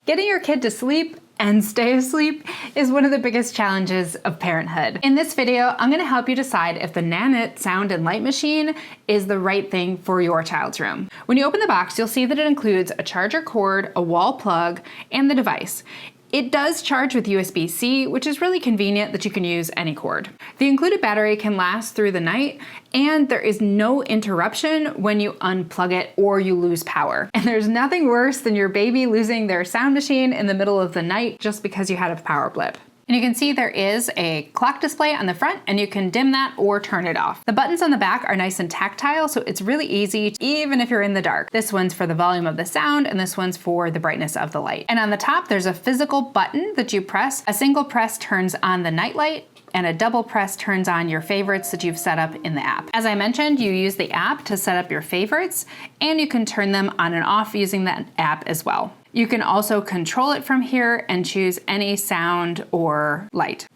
Getting your kid to sleep and stay asleep is one of the biggest challenges of parenthood. In this video, I'm gonna help you decide if the Nanit Sound and Light machine is the right thing for your child's room. When you open the box, you'll see that it includes a charger cord, a wall plug, and the device. It does charge with USB-C, which is really convenient that you can use any cord. The included battery can last through the night, and there is no interruption when you unplug it or you lose power. And there's nothing worse than your baby losing their sound machine in the middle of the night just because you had a power blip. And you can see there is a clock display on the front, and you can dim that or turn it off. The buttons on the back are nice and tactile, so it's really easy even if you're in the dark. This one's for the volume of the sound, and this one's for the brightness of the light. And on the top, there's a physical button that you press. A single press turns on the nightlight, and a double press turns on your favorites that you've set up in the app. As I mentioned, you use the app to set up your favorites, and you can turn them on and off using that app as well. You can also control it from here and choose any sound or light.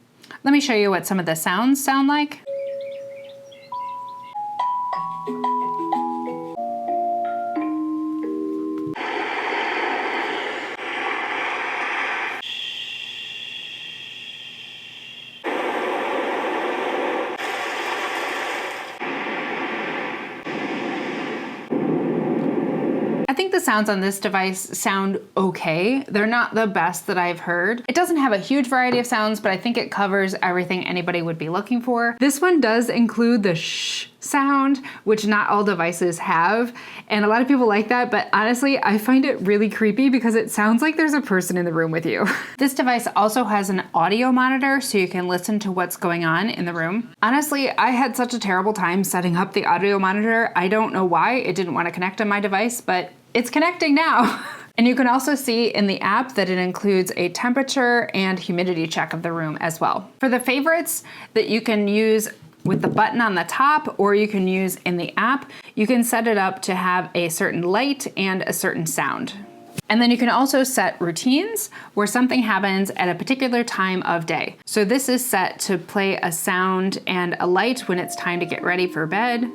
Let me show you what some of the sounds sound like. I think the sounds on this device sound okay. They're not the best that I've heard. It doesn't have a huge variety of sounds, but I think it covers everything anybody would be looking for. This one does include the shh sound, which not all devices have, and a lot of people like that, but honestly, I find it really creepy because it sounds like there's a person in the room with you. This device also has an audio monitor, so you can listen to what's going on in the room. Honestly, I had such a terrible time setting up the audio monitor. I don't know why it didn't want to connect on my device, but it's connecting now. And you can also see in the app that it includes a temperature and humidity check of the room as well. For the favorites that you can use with the button on the top, or you can use in the app, you can set it up to have a certain light and a certain sound. And then you can also set routines where something happens at a particular time of day. So this is set to play a sound and a light when it's time to get ready for bed.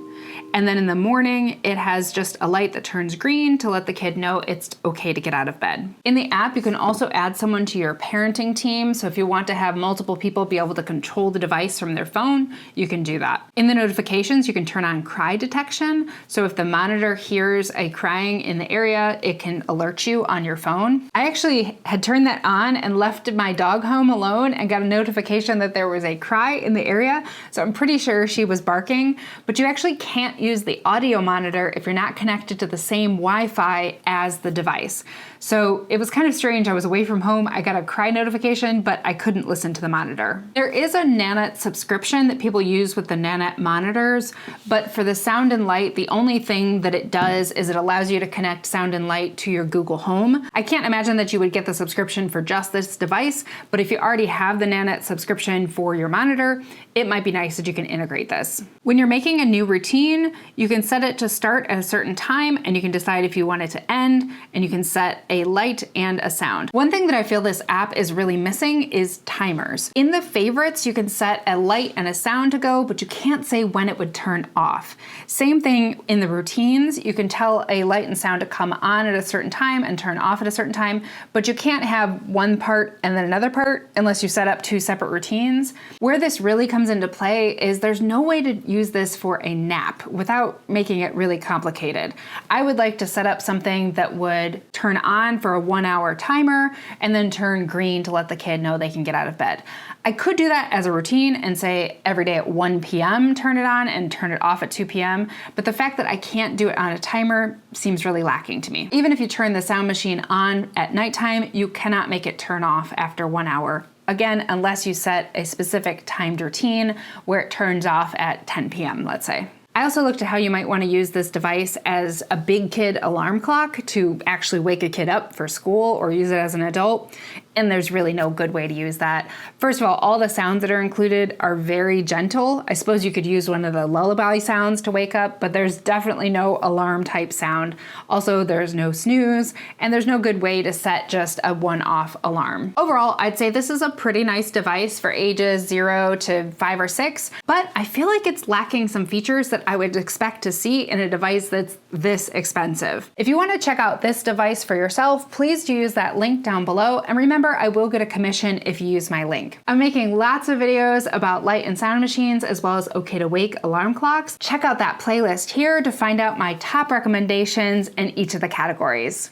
And then in the morning, it has just a light that turns green to let the kid know it's okay to get out of bed. In the app, you can also add someone to your parenting team. So if you want to have multiple people be able to control the device from their phone, you can do that. In the notifications, you can turn on cry detection. So if the monitor hears a crying in the area, it can alert you on your phone. I actually had turned that on and left my dog home alone and got a notification that there was a cry in the area. So I'm pretty sure she was barking, but you actually can't use the audio monitor if you're not connected to the same Wi-Fi as the device. So it was kind of strange. I was away from home. I got a cry notification, but I couldn't listen to the monitor. There is a Nanit subscription that people use with the Nanit monitors, but for the Sound and Light, the only thing that it does is it allows you to connect Sound and Light to your Google Home. I can't imagine that you would get the subscription for just this device, but if you already have the Nanit subscription for your monitor, it might be nice that you can integrate this. When you're making a new routine, you can set it to start at a certain time, and you can decide if you want it to end, and you can set a light and a sound. One thing that I feel this app is really missing is timers. In the favorites, you can set a light and a sound to go, but you can't say when it would turn off. Same thing in the routines. You can tell a light and sound to come on at a certain time and turn off at a certain time, but you can't have one part and then another part unless you set up two separate routines. Where this really comes into play is there's no way to use this for a nap without making it really complicated. I would like to set up something that would turn on for a 1 hour timer and then turn green to let the kid know they can get out of bed. I could do that as a routine and say every day at 1 p.m. turn it on and turn it off at 2 p.m. But the fact that I can't do it on a timer seems really lacking to me. Even if you turn the sound machine on at nighttime, you cannot make it turn off after 1 hour. Again, unless you set a specific timed routine where it turns off at 10 p.m., let's say. I also looked at how you might want to use this device as a big kid alarm clock to actually wake a kid up for school or use it as an adult. and there's really no good way to use that. First of all the sounds that are included are very gentle. I suppose you could use one of the lullaby sounds to wake up, but there's definitely no alarm type sound. Also, there's no snooze, and there's no good way to set just a one-off alarm. Overall, I'd say this is a pretty nice device for ages 0 to 5 or 6, but I feel like it's lacking some features that I would expect to see in a device that's this expensive. If you want to check out this device for yourself, please use that link down below, and remember, I will get a commission if you use my link. I'm making lots of videos about light and sound machines as well as okay to wake alarm clocks. Check out that playlist here to find out my top recommendations in each of the categories.